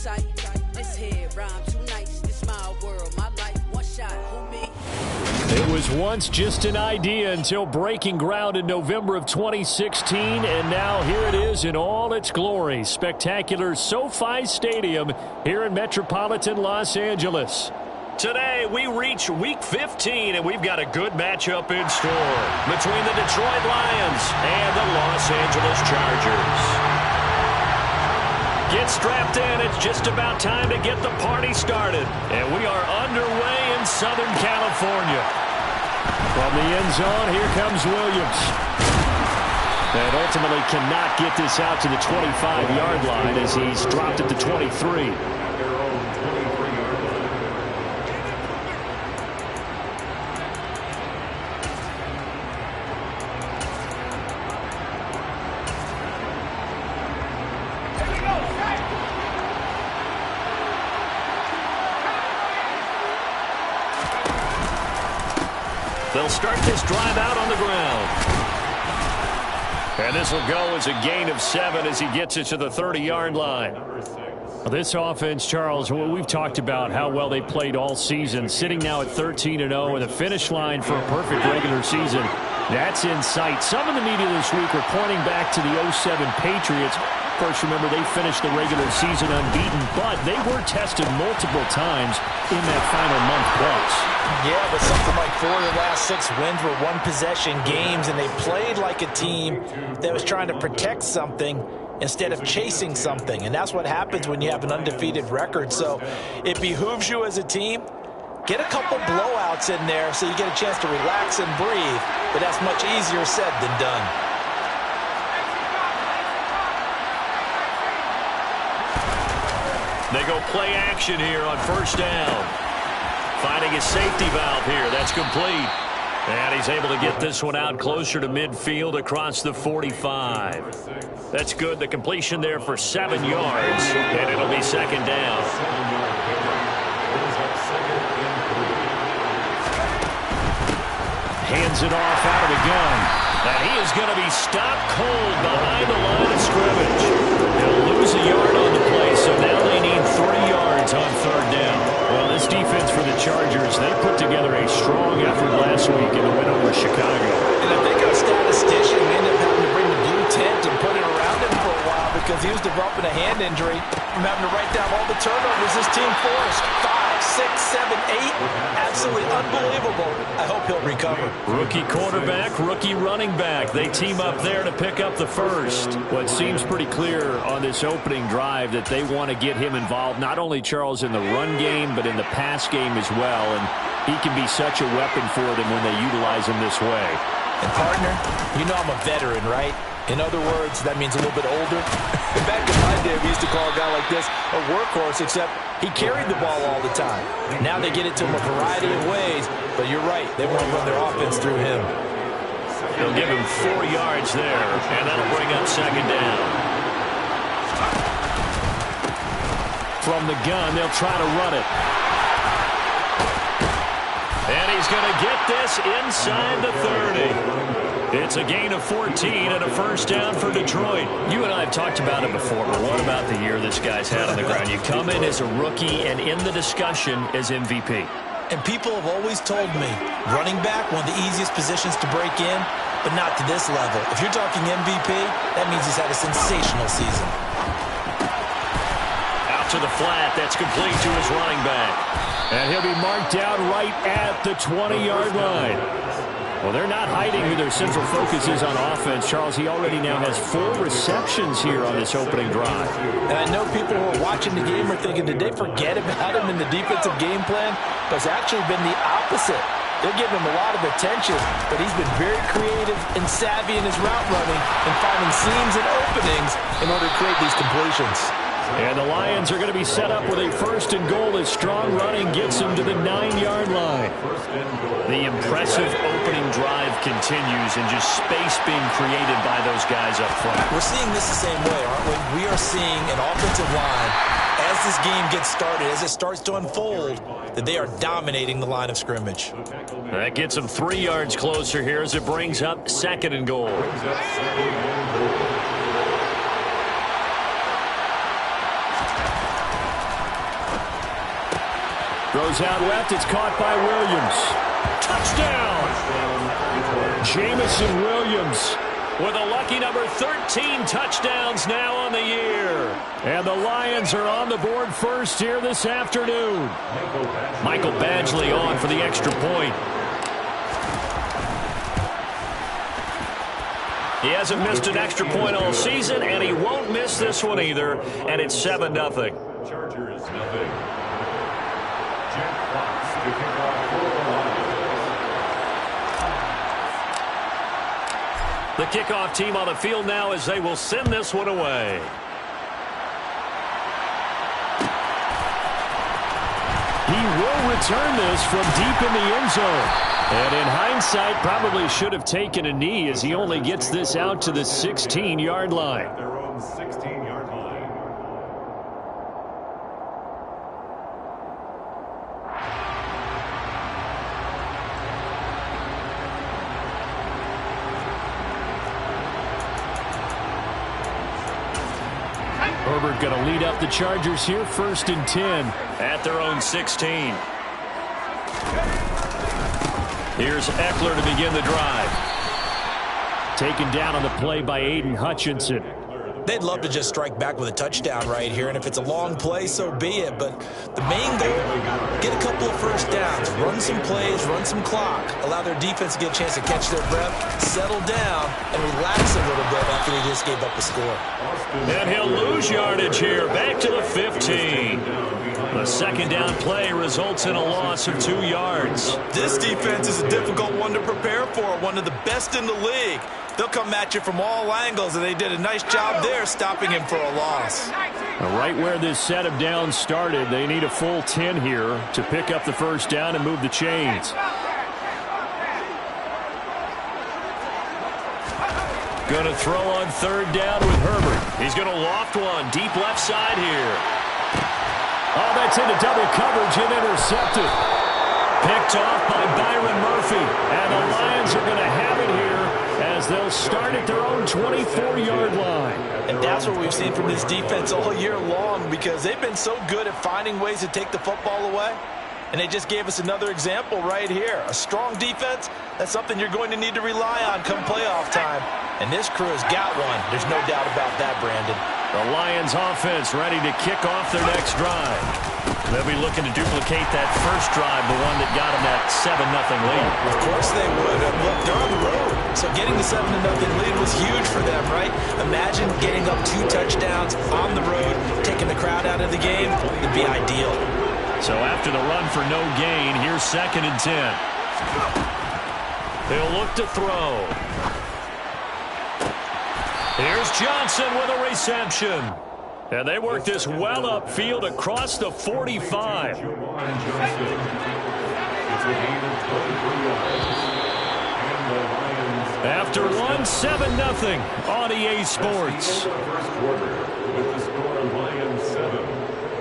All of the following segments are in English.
tight. This here rhyme too nice. This my world, my life. One shot, who me? It was once just an idea until breaking ground in November of 2016, and now here it is in all its glory. Spectacular SoFi Stadium here in metropolitan Los Angeles. Today, we reach Week 15, and we've got a good matchup in store between the Detroit Lions and the Los Angeles Chargers. Get strapped in. It's just about time to get the party started. And we are underway in Southern California. From the end zone, here comes Williams. And ultimately cannot get this out to the 25-yard line as he's dropped it to 23. They'll start this drive out on the ground. And this will go as a gain of 7 as he gets it to the 30-yard line. This offense, Charles, we've talked about how well they played all season, sitting now at 13-0 and the finish line for a perfect regular season. That's in sight. Some in the media this week were pointing back to the 07 Patriots. Of course, remember, they finished the regular season unbeaten, but they were tested multiple times in that final month plus. Yeah, but something like 4 of the last 6 wins were one-possession games, and they played like a team that was trying to protect something instead of chasing something. And that's what happens when you have an undefeated record. So it behooves you as a team, get a couple blowouts in there so you get a chance to relax and breathe. But that's much easier said than done. They go play action here on first down. Finding his safety valve here. That's complete. And he's able to get this one out closer to midfield across the 45. That's good. The completion there for 7 yards. And it'll be second down. Hands it off out of the gun. And he is going to be stopped cold behind the line of scrimmage. They'll lose a yard on the play, so now they need 3 yards on third down. Well, this defense for the Chargers, they put together a strong effort last week in the win over Chicago. And I think our statistician ended up having to bring the blue tent and put it around him for a while because he was developing a hand injury from having to write down all the turnovers this team forced. 5, 6, 7, 8. Absolutely unbelievable. I hope he'll recover. Rookie quarterback, rookie running back. They team up there to pick up the first. Well, it seems pretty clear on this opening drive that they want to get him involved, not only, Charles, in the run game, but in the pass game as well. And he can be such a weapon for them when they utilize him this way. And, partner, you know I'm a veteran, right? In other words, that means a little bit older. Back in my day, we used to call a guy like this a workhorse, except he carried the ball all the time. Now they get it to him a variety of ways, but you're right. They want to run their offense through him. They'll give him 4 yards there, and that'll bring up second down. From the gun, they'll try to run it. And he's going to get this inside the 30. It's a gain of 14 and a first down for Detroit. You and I have talked about it before, but what about the year this guy's had on the ground? You come in as a rookie and in the discussion as MVP. And people have always told me, running back, one of the easiest positions to break in, but not to this level. If you're talking MVP, that means he's had a sensational season. Out to the flat. That's complete to his running back. And he'll be marked down right at the 20-yard line. Well, they're not hiding who their central focus is on offense. Charles, he already now has 4 receptions here on this opening drive. And I know people who are watching the game are thinking, did they forget about him in the defensive game plan? But it's actually been the opposite. They're giving him a lot of attention, but he's been very creative and savvy in his route running and finding seams and openings in order to create these completions. And the Lions are going to be set up with a first and goal as strong running gets them to the 9-yard line. The impressive opening drive continues and just space being created by those guys up front. We're seeing this the same way, aren't we? We are seeing an offensive line, as this game gets started, as it starts to unfold, that they are dominating the line of scrimmage. That gets them 3 yards closer here as it brings up second and goal. Throws out left. It's caught by Williams. Touchdown! Jamison Williams with a lucky number 13 touchdowns now on the year. And the Lions are on the board first here this afternoon. Michael Badgley on for the extra point. He hasn't missed an extra point all season, and he won't miss this one either. And it's 7-0. Chargers, nothing. Jack Fox to kick off for the Lions. The kickoff team on the field now as they will send this one away. He will return this from deep in the end zone. And in hindsight, probably should have taken a knee as he only gets this out to the 16-yard line. At their own 16-yard line. Herbert going to lead up the Chargers here, 1st and 10 at their own 16. Here's Eckler to begin the drive. Taken down on the play by Aiden Hutchinson. They'd love to just strike back with a touchdown right here, and if it's a long play, so be it. But the main goal, get a couple of first downs, run some plays, run some clock, allow their defense to get a chance to catch their breath, settle down, and relax a little bit after they just gave up a score. And he'll lose yardage here, back to the 15. The second down play results in a loss of 2 yards. This defense is a difficult one to prepare for, one of the best in the league. They'll come at you from all angles, and they did a nice job there stopping him for a loss. Right where this set of downs started, they need a full 10 here to pick up the first down and move the chains. Going to throw on 3rd down with Herbert. He's going to loft one deep left side here. Oh, that's into double coverage and intercepted. Picked off by Byron Murphy. And the Lions are going to have it here as they'll start at their own 24-yard line. And that's what we've seen from this defense all year long, because they've been so good at finding ways to take the football away. And they just gave us another example right here. A strong defense, that's something you're going to need to rely on come playoff time. And this crew has got one. There's no doubt about that, Brandon. The Lions offense ready to kick off their next drive. They'll be looking to duplicate that first drive, the one that got them that 7-0 lead. Of course they would. Look, they're on the road. So getting the 7-0 lead was huge for them, right? Imagine getting up 2 touchdowns on the road, taking the crowd out of the game. It'd be ideal. So after the run for no gain, here's 2nd and 10. They'll look to throw. Here's Johnson with a reception. And they work this well upfield across the 45. After one, 7-0 on EA Sports. First quarter with the score Lions 7,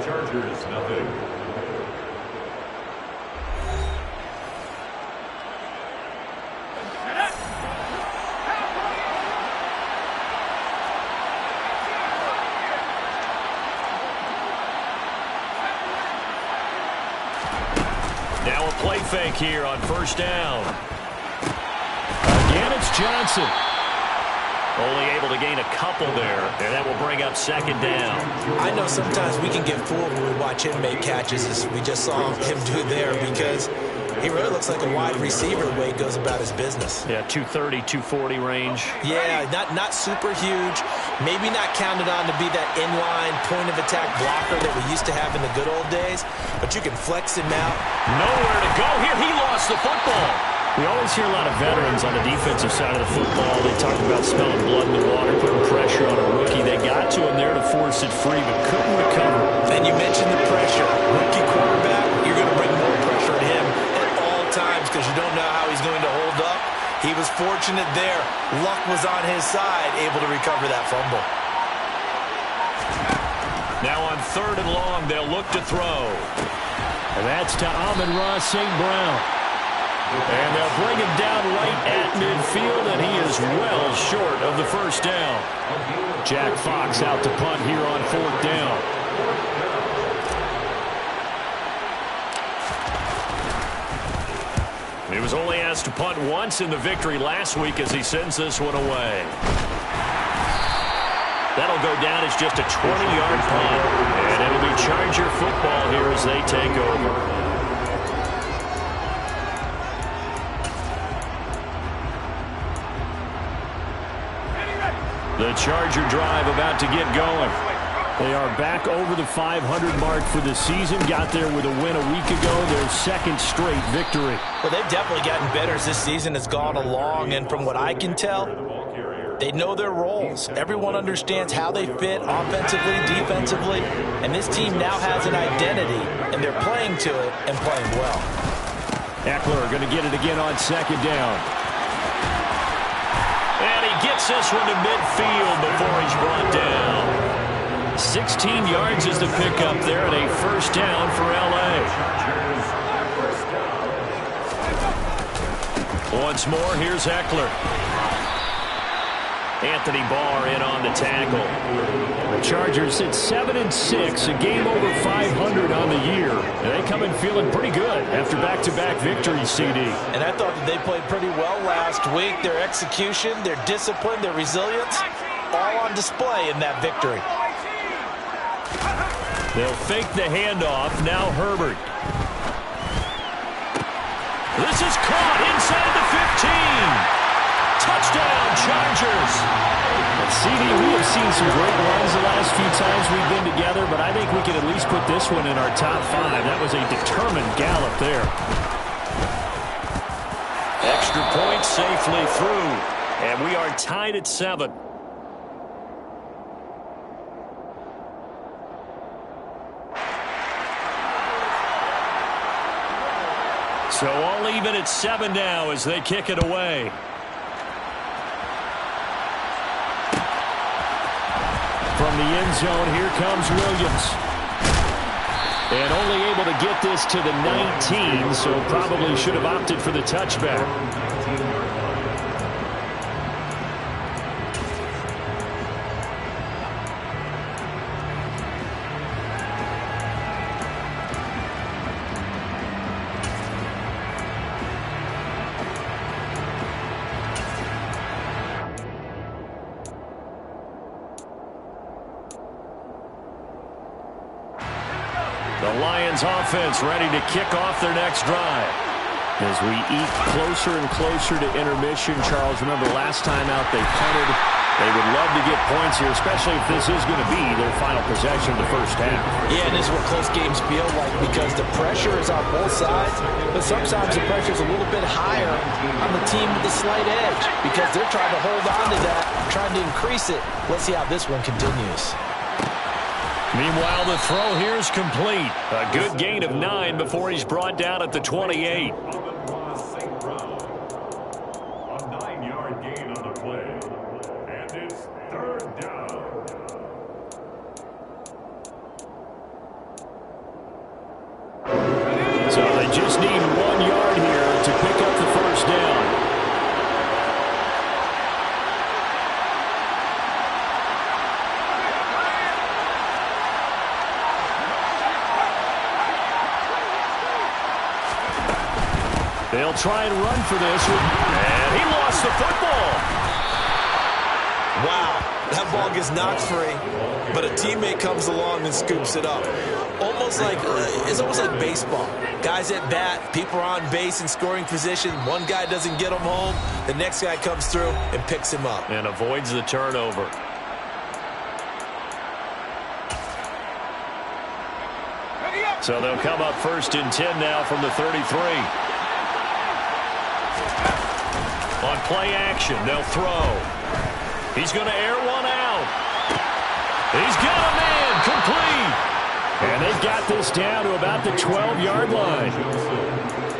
Chargers 0. Now a play fake here on 1st down. Again, it's Johnson. Only able to gain a couple there, and that will bring up 2nd down. I know sometimes we can get fooled when we watch him make catches, as we just saw him do there, because he really looks like a wide receiver the way he goes about his business. Yeah, 230, 240 range. Yeah, not super huge. Maybe not counted on to be that inline point-of-attack blocker that we used to have in the good old days, but you can flex him out. Nowhere to go here. He lost the football. We always hear a lot of veterans on the defensive side of the football. They talk about smelling blood in the water, putting pressure on a rookie. They got to him there to force it free, but couldn't recover. And you mentioned the pressure. Rookie quarterback, you're going to bring more pressure at him at all times because you don't know how he's going to hold up. He was fortunate there. Luck was on his side, able to recover that fumble. Now on 3rd and long, they'll look to throw. And that's to Amon-Ra St. Brown. And they'll bring him down right at midfield, and he is well short of the first down. Jack Fox out to punt here on 4th down. was only asked to punt once in the victory last week as he sends this one away. That'll go down as just a 20-yard punt. And it'll be Charger football here as they take over. The Charger drive about to get going. They are back over the 500 mark for the season. Got there with a win a week ago. Their second straight victory. Well, they've definitely gotten better as this season has gone along. And from what I can tell, they know their roles. Everyone understands how they fit offensively, defensively. And this team now has an identity, and they're playing to it and playing well. Eckler going to get it again on second down. And he gets this one to midfield before he's brought down. 16 yards is the pickup there and a first down for L.A. Once more, here's Eckler. Anthony Barr in on the tackle. The Chargers at 7-6, a game over 500 on the year. And they come in feeling pretty good after back-to-back victories, CD. And I thought that they played pretty well last week. Their execution, their discipline, their resilience, all on display in that victory. They'll fake the handoff. Now Herbert. This is caught inside the 15. Touchdown, Chargers. CD, we have seen some great runs the last few times we've been together, but I think we can at least put this one in our top 5. That was a determined gallop there. Extra point safely through, and we are tied at 7. So all even at 7 now as they kick it away. From the end zone, here comes Williams. And only able to get this to the 19, so probably should have opted for the touchback. The Lions offense ready to kick off their next drive. As we eat closer and closer to intermission, Charles, remember last time out they punted. They would love to get points here, especially if this is going to be their final possession of the first half. Yeah, and this is what close games feel like because the pressure is on both sides, but sometimes the pressure is a little bit higher on the team with the slight edge because they're trying to hold on to that, trying to increase it. Let's see how this one continues. Meanwhile, the throw here is complete. A good gain of 9 before he's brought down at the 28. A 9-yard gain on the play. And it's third down. So they just need 1 yard here to pick up the first down. They'll try and run for this. And he lost the football. Wow, that ball gets knocked free, but a teammate comes along and scoops it up. It's almost like baseball. Guys at bat, people are on base in scoring position. One guy doesn't get him home. The next guy comes through and picks him up. And avoids the turnover. So they'll come up first and 10 now from the 33. On play action, they'll throw. He's going to air one out. He's got a man complete. And they've got this down to about the 12-yard line.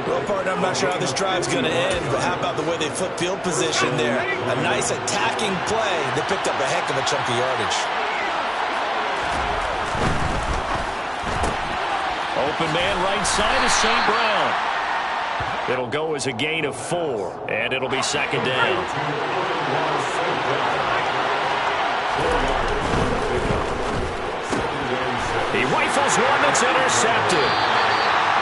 Well, partner, I'm not sure how this drive's going to end, but how about the way they flip field position there? A nice attacking play. They picked up a heck of a chunk of yardage. Open man right side is St. Brown. It'll go as a gain of 4, and it'll be second down. He rifles one that's intercepted.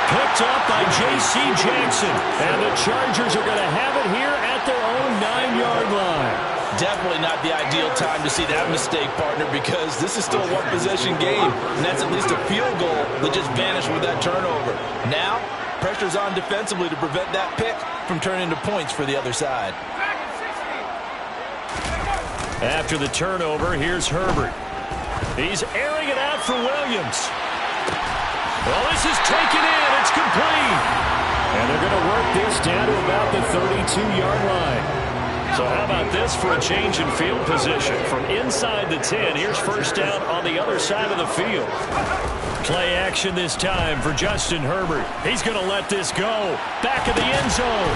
Picked up by J.C. Jackson. And the Chargers are going to have it here at their own 9-yard line. Definitely not the ideal time to see that mistake, partner, because this is still a one-possession game, and that's at least a field goal that just vanished with that turnover. Now, pressure's on defensively to prevent that pick from turning into points for the other side. After the turnover, here's Herbert. He's airing it out for Williams. Well, this is taken in. It's complete. And they're going to work this down to about the 32-yard line. So how about this for a change in field position? From inside the 10, here's first down on the other side of the field. Play action this time for Justin Herbert. He's going to let this go. Back of the end zone.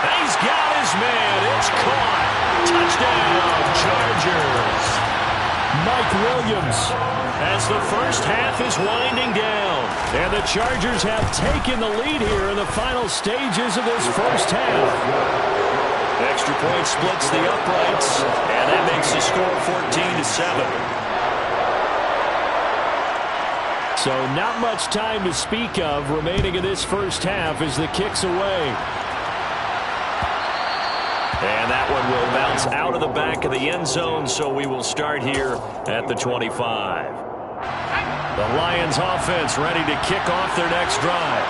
He's got his man. It's caught. Touchdown, Chargers. Mike Williams as the first half is winding down. And the Chargers have taken the lead here in the final stages of this first half. Extra point splits the uprights, and that makes the score 14-7. So not much time to speak of remaining in this first half as the kick's away. And that one will bounce out of the back of the end zone, so we will start here at the 25. The Lions offense ready to kick off their next drive.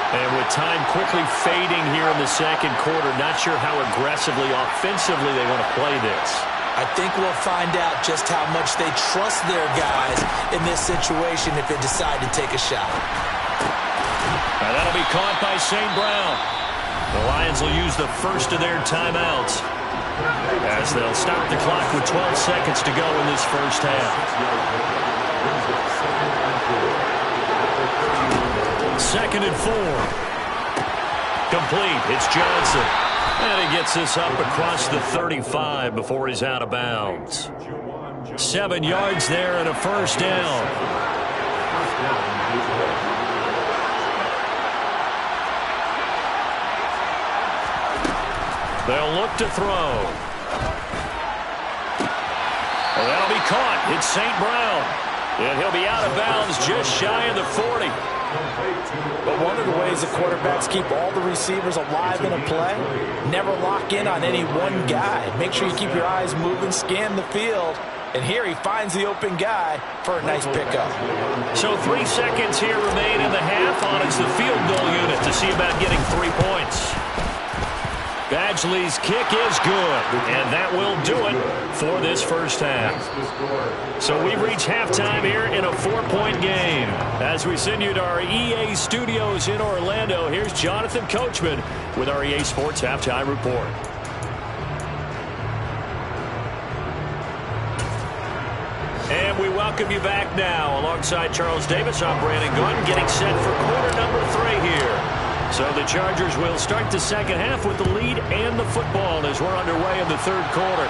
And with time quickly fading here in the second quarter, not sure how aggressively, offensively they want to play this. I think we'll find out just how much they trust their guys in this situation if they decide to take a shot. And that'll be caught by St. Brown. The Lions will use the first of their timeouts as they'll stop the clock with 12 seconds to go in this first half. 2nd and 4. Complete. It's Johnson. And he gets this up across the 35 before he's out of bounds. 7 yards there and a first down. They'll look to throw. Well, that'll be caught. It's St. Brown. And he'll be out of bounds just shy of the 40. But one of the ways the quarterbacks keep all the receivers alive in a play, never lock in on any one guy. Make sure you keep your eyes moving, scan the field. And here he finds the open guy for a nice pickup. So 3 seconds here remain in the half on as the field goal unit to see about getting 3 points. Badgley's kick is good, and that will do it for this first half. So we've reached halftime here in a 4-point game. As we send you to our EA studios in Orlando, here's Jonathan Coachman with our EA Sports Halftime Report. And we welcome you back now. Alongside Charles Davis, I'm Brandon Gunn, getting set for quarter number 3 here. So the Chargers will start the second half with the lead and the football as we're underway in the third quarter.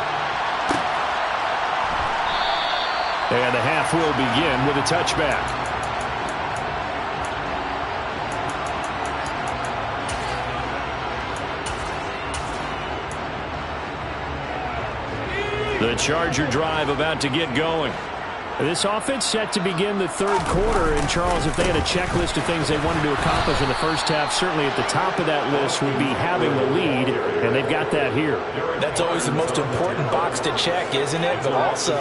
And the half will begin with a touchback. The Charger drive about to get going. This offense set to begin the third quarter. And, Charles, if they had a checklist of things they wanted to accomplish in the first half, certainly at the top of that list would be having the lead, and they've got that here. That's always the most important box to check, isn't it? But also,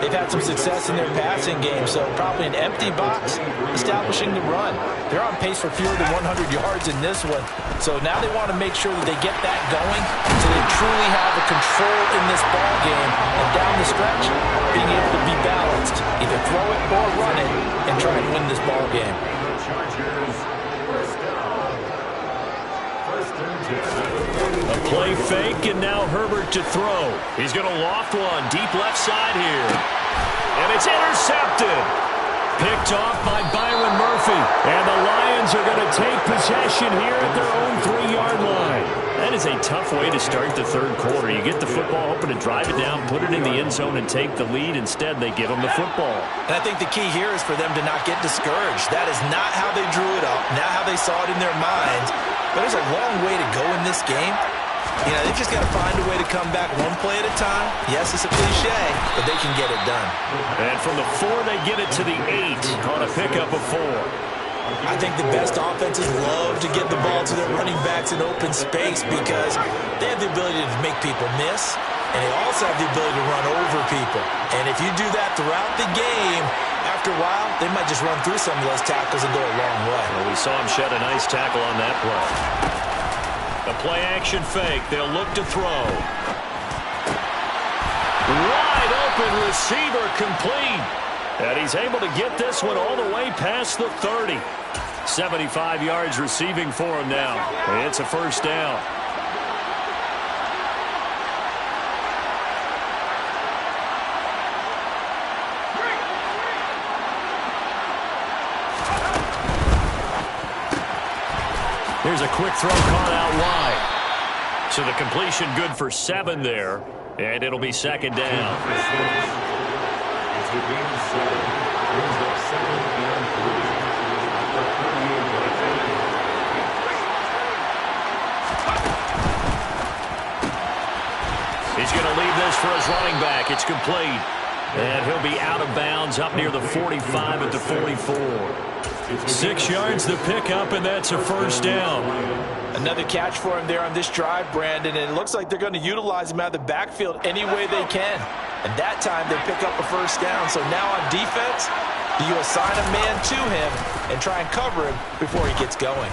they've had some success in their passing game, so probably an empty box, establishing the run. They're on pace for fewer than 100 yards in this one, so now they want to make sure that they get that going so they truly have the control in this ball game, and down the stretch, being able to be balanced. Either throw it or run it and try and win this ball game. A play fake, and now Herbert to throw. He's going to loft one deep left side here. And it's intercepted. Picked off by Byron Murphy. And the Lions are going to take possession here at their own 3-yard line. That is a tough way to start the third quarter. You get the football, hoping to drive it down, put it in the end zone, and take the lead. Instead, they give them the football. And I think the key here is for them to not get discouraged. That is not how they drew it up, not how they saw it in their minds. But there's a long way to go in this game. You know, they've just got to find a way to come back one play at a time. Yes, it's a cliche, but they can get it done. And from the 4, they get it to the 8 on a pickup of 4. I think the best offenses love to get the ball to their running backs in open space because they have the ability to make people miss, and they also have the ability to run over people. And if you do that throughout the game, after a while, they might just run through some of those tackles and go a long way. Well, we saw him shed a nice tackle on that play. A play-action fake. They'll look to throw. Wide open receiver complete. And he's able to get this one all the way past the 30. 75 yards receiving for him now. It's a first down. Here's a quick throw caught out wide. So the completion good for 7 there. And it'll be second down. It's a game 7. Brings up 2nd and 3. He's going to leave this for his running back. It's complete. And he'll be out of bounds up near the 45 at the 44. 6 yards to pick up, and that's a first down. Another catch for him there on this drive, Brandon, and it looks like they're going to utilize him out of the backfield any way they can. And that time they pick up a first down. So now on defense, do you assign a man to him and try and cover him before he gets going?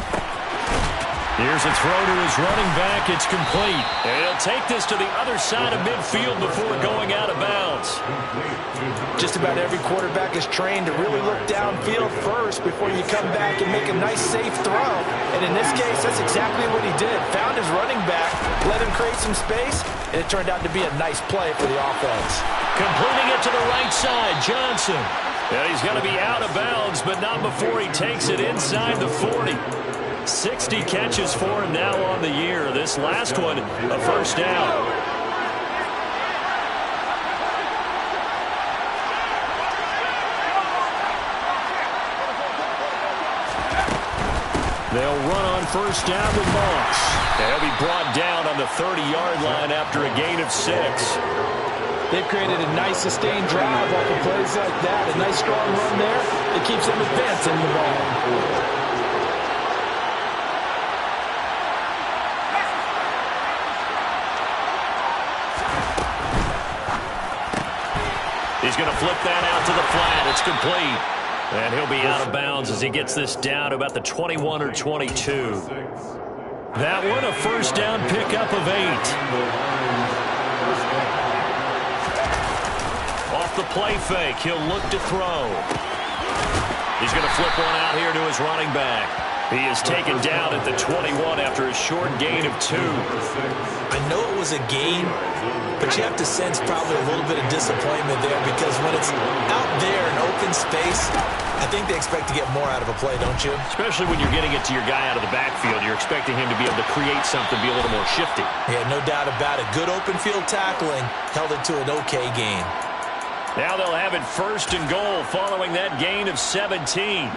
Here's a throw to his running back. It's complete. And he'll take this to the other side of midfield before going out of bounds. Just about every quarterback is trained to really look downfield first before you come back and make a nice, safe throw. And in this case, that's exactly what he did. Found his running back, let him create some space, and it turned out to be a nice play for the offense. Completing it to the right side, Johnson. And he's going to be out of bounds, but not before he takes it inside the 40. 60 catches for him now on the year. This last one, a first down. They'll run on first down with Moss. They'll be brought down on the 30-yard line after a gain of 6. They've created a nice sustained drive off of plays like that. A nice strong run there. It keeps them advancing the ball. He's going to flip that out to the flat. It's complete. And he'll be out of bounds as he gets this down to about the 21 or 22. That one, a first down pickup of 8. Off the play fake, he'll look to throw. He's going to flip one out here to his running back. He is taken down at the 21 after a short gain of 2. I know it was a gain, but you have to sense probably a little bit of disappointment there because when it's out there in open space, I think they expect to get more out of a play, don't you? Especially when you're getting it to your guy out of the backfield. You're expecting him to be able to create something, be a little more shifty. Yeah, no doubt about it. Good open field tackling held it to an okay gain. Now they'll have it first and goal following that gain of 17.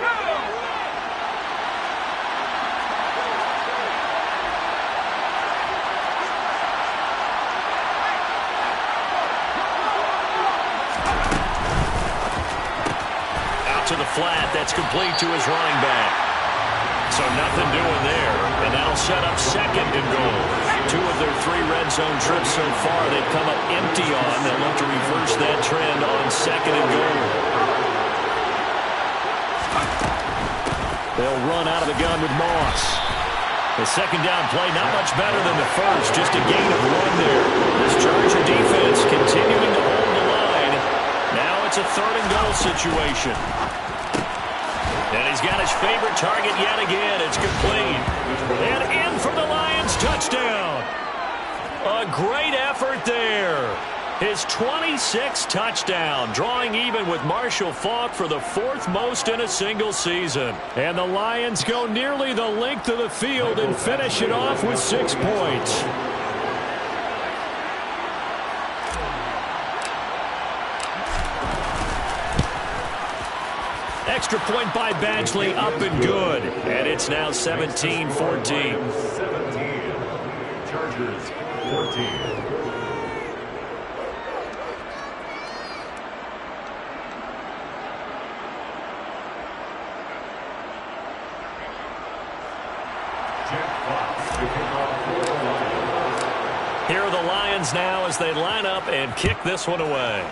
To the flat, that's complete to his running back. So nothing doing there, and that'll set up second and goal. 2 of their 3 red zone trips so far they've come up empty on. They'll look to reverse that trend on second and goal. They'll run out of the gun with Moss. The second down play not much better than the first, just a gain of 1 there. This Charger defense continuing to hold the line. Now it's a third and goal situation. And he's got his favorite target yet again. It's complete. And in for the Lions touchdown. A great effort there. His 26th touchdown, drawing even with Marshall Faulk for the 4th most in a single season. And the Lions go nearly the length of the field and finish it off with 6 points. Extra point by Badgley, up and good. And it's now 17-14. 17. Chargers 14. Here are the Lions now as they line up and kick this one away.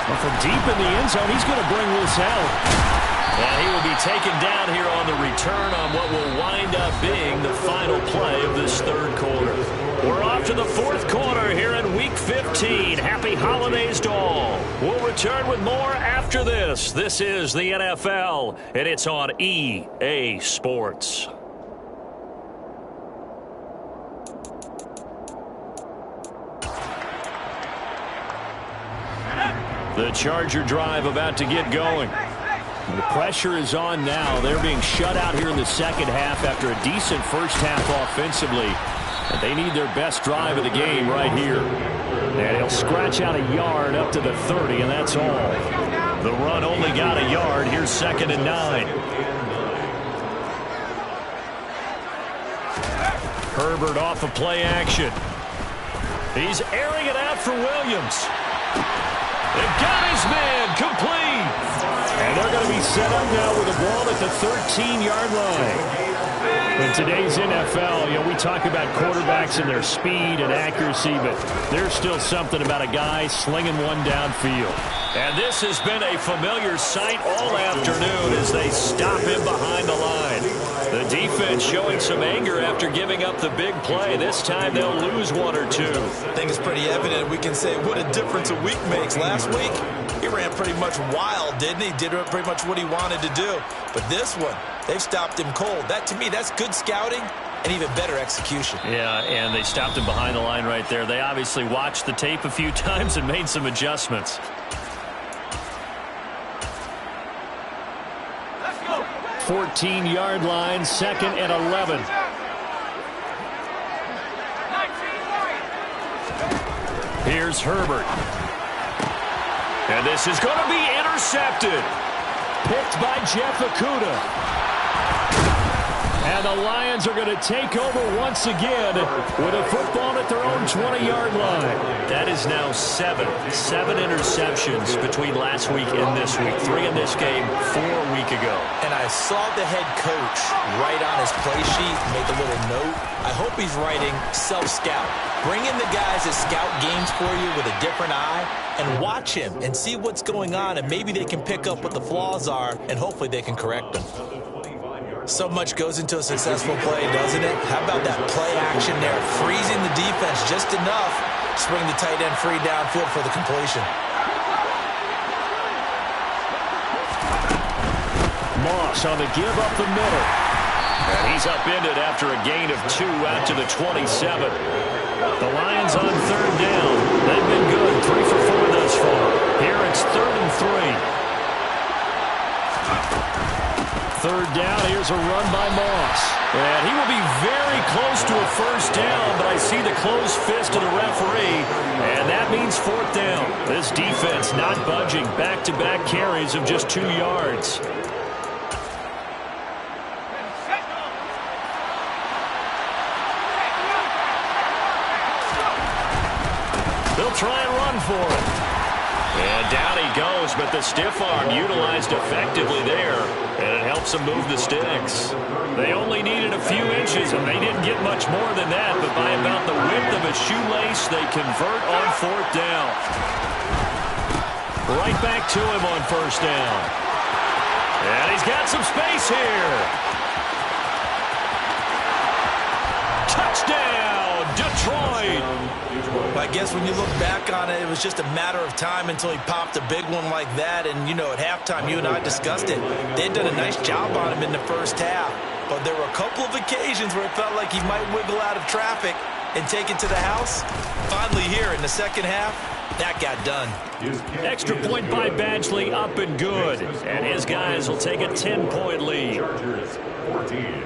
Well, from deep in the end zone, he's going to bring this out. And he will be taken down here on the return on what will wind up being the final play of this third quarter. We're off to the fourth quarter here in Week 15. Happy holidays to all. We'll return with more after this. This is the NFL, and it's on EA Sports. The Charger drive about to get going. The pressure is on now. They're being shut out here in the second half after a decent first half offensively. And they need their best drive of the game right here. And he'll scratch out a yard up to the 30, and that's all. The run only got a yard. Here's 2nd and 9. Herbert off of play action. He's airing it out for Williams. They've got his man complete. And they're going to be set up now with the ball at the 13-yard line. In today's NFL, we talk about quarterbacks and their speed and accuracy, but there's still something about a guy slinging one downfield. And this has been a familiar sight all afternoon as they stop him behind the line. The defense showing some anger after giving up the big play. This time they'll lose one or two. I think it's pretty evident. We can say what a difference a week makes. Last week, he ran pretty much wild, didn't he? Did pretty much what he wanted to do. But this one, they've stopped him cold. That, to me, that's good scouting and even better execution. Yeah, and they stopped him behind the line right there. They obviously watched the tape a few times and made some adjustments. 14-yard line, 2nd and 11. Here's Herbert. And this is going to be intercepted. Picked by Jeff Okudah. And the Lions are going to take over once again with a football at their own 20-yard line. That is now 7 interceptions between last week and this week. 3 in this game, 4 a week ago. And I saw the head coach write on his play sheet, make a little note. I hope he's writing self-scout. Bring in the guys that scout games for you with a different eye and watch him and see what's going on, and maybe they can pick up what the flaws are, and hopefully they can correct them. So much goes into a successful play, doesn't it? How about that play action there? Freezing the defense just enough to bring the tight end free downfield for the completion. Moss on the give up the middle. And he's upended after a gain of 2 out to the 27. The Lions on 3rd down. They've been good, 3 for 4 thus far. Here it's 3rd and 3. 3rd down, here's a run by Moss. And he will be very close to a first down, but I see the closed fist of the referee, and that means 4th down. This defense not budging, back-to-back carries of just 2 yards. They'll try and run for it. And down he goes, but the stiff arm utilized effectively there, and it helps them move the sticks. They only needed a few inches, and they didn't get much more than that, but by about the width of a shoelace, they convert on 4th down. Right back to him on 1st down. And he's got some space here. Touchdown, Detroit. I guess when you look back on it, it was just a matter of time until he popped a big one like that. And, at halftime, you and I discussed it. They'd done a nice job on him in the first half. But there were a couple of occasions where it felt like he might wiggle out of traffic and take it to the house. Finally here in the second half, that got done. Extra point by Badgley, up and good. And his guys will take a 10-point lead. Chargers 14.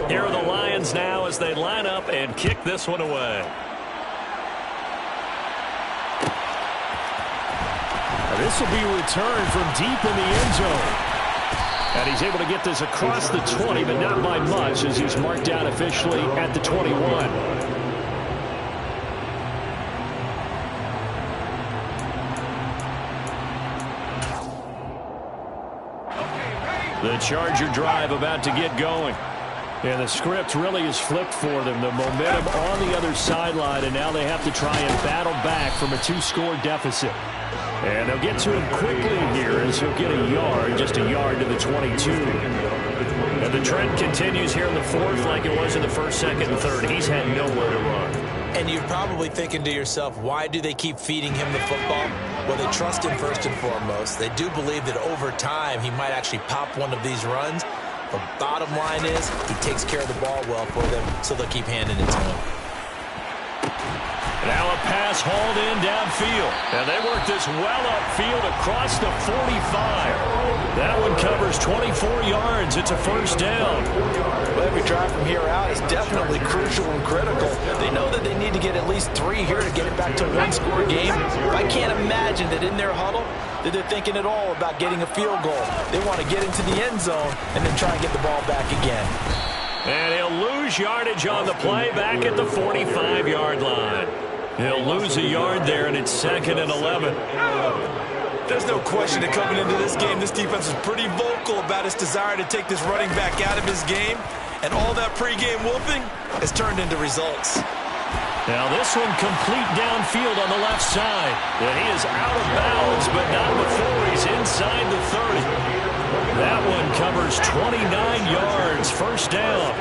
Here are the Lions now as they line up and kick this one away. This will be returned from deep in the end zone. And he's able to get this across the 20, but not by much, as he's marked down officially at the 21. The Charger drive about to get going. And the script really is flipped for them. The momentum on the other sideline, and now they have to try and battle back from a 2-score deficit. And they'll get to him quickly here as he'll get a yard, just a yard to the 22. And the trend continues here in the fourth like it was in the first, second, and third. He's had nowhere to run. And you're probably thinking to yourself, why do they keep feeding him the football? Well, they trust him first and foremost. They do believe that over time he might actually pop one of these runs. The bottom line is he takes care of the ball well for them, so they'll keep handing it to him. Now a pass hauled in downfield. And they work this well upfield across the 45. That one covers 24 yards. It's a first down. Well, every drive from here out is definitely crucial and critical. They know that they need to get at least 3 here to get it back to a one-score game. I can't imagine that in their huddle that they're thinking at all about getting a field goal. They want to get into the end zone and then try and get the ball back again. And he'll lose yardage on the play back at the 45-yard line. He'll lose a yard there, and it's 2nd and 11. There's no question that coming into this game, this defense is pretty vocal about its desire to take this running back out of his game. And all that pregame whooping has turned into results. Now this one complete downfield on the left side. And he is out of bounds, but not before he's inside the 30. That one covers 29 yards. First down.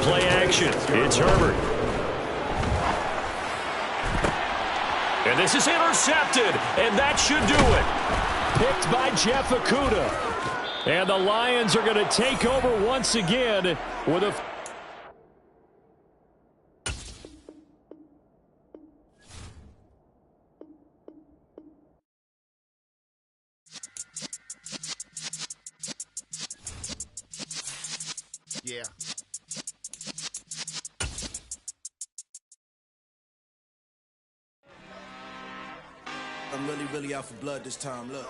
Play action. It's Herbert. And this is intercepted, and that should do it. Picked by Jeff Okudah. And the Lions are going to take over once again with a... Yeah. I'm really out for blood this time. Look.